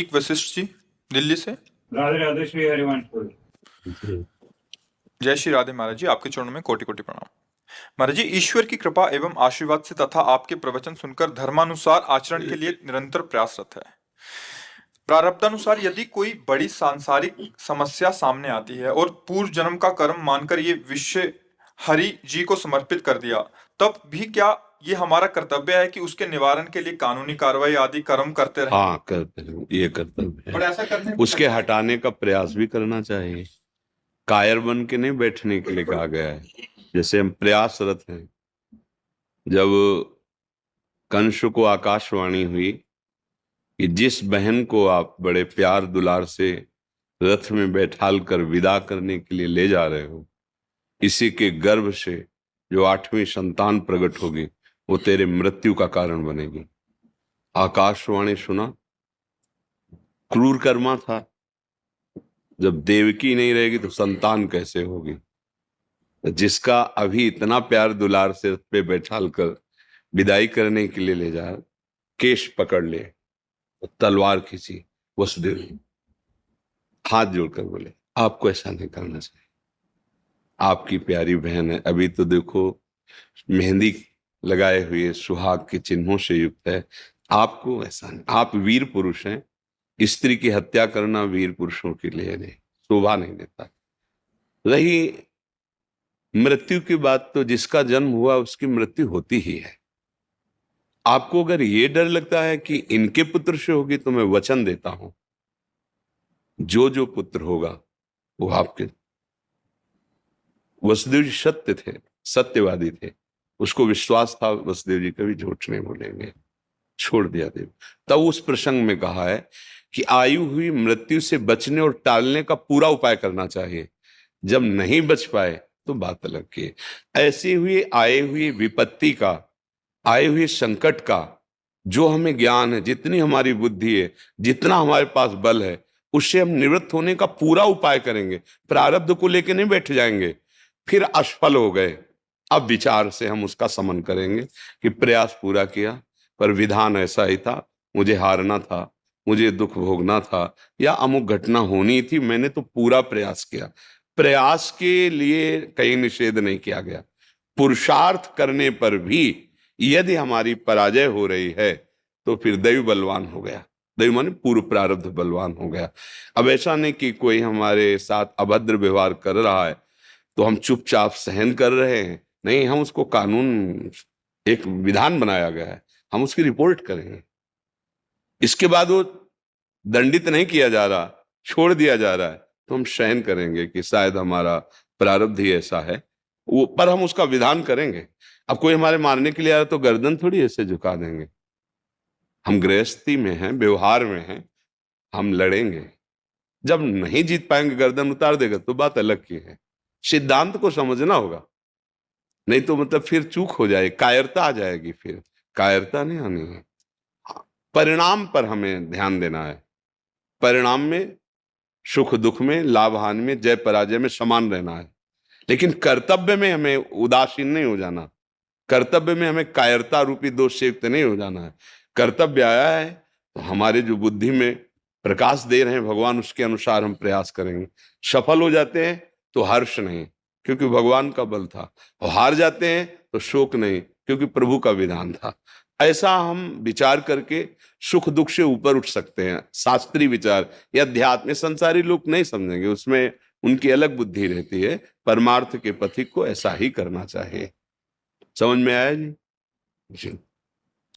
एक वशिष्ठ जी दिल्ली से। राधे राधे श्री हरिवंश। जय श्री राधे महाराज जी, आपके चरणों में कोटि कोटि प्रणाम। महाराज जी, ईश्वर की कृपा एवं आशीर्वाद से तथा आपके प्रवचन सुनकर धर्मानुसार आचरण के लिए निरंतर प्रयासरत है। प्रारब्धानुसार यदि कोई बड़ी सांसारिक समस्या सामने आती है और पूर्व जन्म का कर्म मानकर ये विषय हरि जी को समर्पित कर दिया, तब भी क्या ये हमारा कर्तव्य है कि उसके निवारण के लिए कानूनी कार्रवाई आदि कर्म करते रहें? हाँ, करते हैं, ये कर्तव्य और है। ऐसा करने उसके हटाने का प्रयास भी करना चाहिए। कायर बन के नहीं बैठने के लिए कहा गया है। जैसे हम प्रयासरत हैं। जब कंस को आकाशवाणी हुई कि जिस बहन को आप बड़े प्यार दुलार से रथ में बैठाल कर विदा करने के लिए ले जा रहे हो, इसी के गर्भ से जो 8वीं संतान प्रकट होगी वो तेरे मृत्यु का कारण बनेगी। आकाशवाणी सुना, क्रूर कर्मा था। जब देवकी नहीं रहेगी तो संतान कैसे होगी? जिसका अभी इतना प्यार दुलार से रथ पे बैठाल कर विदाई करने के लिए ले जा, केश पकड़ ले, तलवार खींची, वसुदेव हाथ जोड़कर बोले आपको ऐसा नहीं करना चाहिए। आपकी प्यारी बहन है, अभी तो देखो मेहंदी लगाए हुए सुहाग के चिन्हों से युक्त है। आपको ऐसा नहीं, आप वीर पुरुष हैं। स्त्री की हत्या करना वीर पुरुषों के लिए नहीं, शोभा नहीं देता। रही मृत्यु की बात, तो जिसका जन्म हुआ उसकी मृत्यु होती ही है। आपको अगर ये डर लगता है कि इनके पुत्र से होगी, तो मैं वचन देता हूं जो पुत्र होगा वो आपके। वसुदेव जी सत्य थे, सत्यवादी थे, उसको विश्वास था वसुदेव जी कभी झूठ नहीं बोलेंगे। छोड़ दिया देव। तब उस प्रसंग में कहा है कि आयु हुई मृत्यु से बचने और टालने का पूरा उपाय करना चाहिए। जब नहीं बच पाए तो बात अलग की। ऐसी हुई आए हुई विपत्ति का, आए हुए संकट का जो हमें ज्ञान है, जितनी हमारी बुद्धि है, जितना हमारे पास बल है, उससे हम निवृत्त होने का पूरा उपाय करेंगे। प्रारब्ध को लेकर नहीं बैठ जाएंगे फिर असफल हो गए। अब विचार से हम उसका समन करेंगे कि प्रयास पूरा किया पर विधान ऐसा ही था, मुझे हारना था, मुझे दुख भोगना था, या अमुक घटना होनी थी, मैंने तो पूरा प्रयास किया। प्रयास के लिए कहीं निषेध नहीं किया गया। पुरुषार्थ करने पर भी यदि हमारी पराजय हो रही है तो फिर दैव बलवान हो गया। दैव माने पूर्व प्रारब्ध बलवान हो गया। अब ऐसा नहीं कि कोई हमारे साथ अभद्र व्यवहार कर रहा है तो हम चुपचाप सहन कर रहे हैं। नहीं, हम उसको कानून, एक विधान बनाया गया है, हम उसकी रिपोर्ट करेंगे। इसके बाद वो दंडित नहीं किया जा रहा, छोड़ दिया जा रहा है, तो हम सहन करेंगे कि शायद हमारा प्रारब्ध ही ऐसा है, वो पर हम उसका विधान करेंगे। अब कोई हमारे मारने के लिए आया तो गर्दन थोड़ी ऐसे झुका देंगे। हम गृहस्थी में हैं, व्यवहार में हैं, हम लड़ेंगे। जब नहीं जीत पाएंगे, गर्दन उतार देगा तो बात अलग की है। सिद्धांत को समझना होगा, नहीं तो मतलब फिर चूक हो जाए, कायरता आ जाएगी। फिर कायरता नहीं आनी है। परिणाम पर हमें ध्यान देना है। परिणाम में, सुख दुख में, लाभ हानि में, जय पराजय में समान रहना है। लेकिन कर्तव्य में हमें उदासीन नहीं हो जाना। कर्तव्य में हमें कायरता रूपी दोष से युक्त नहीं हो जाना है। कर्तव्य आया है तो हमारे जो बुद्धि में प्रकाश दे रहे हैं भगवान, उसके अनुसार हम प्रयास करेंगे। सफल हो जाते हैं तो हर्ष नहीं, क्योंकि भगवान का बल था, और हार जाते हैं तो शोक नहीं, क्योंकि प्रभु का विधान था। ऐसा हम विचार करके सुख दुख से ऊपर उठ सकते हैं। शास्त्रीय विचार या अध्यात्म में संसारी लोग नहीं समझेंगे, उसमें उनकी अलग बुद्धि रहती है। परमार्थ के पथिक को ऐसा ही करना चाहिए। समझ में आया जी? जी।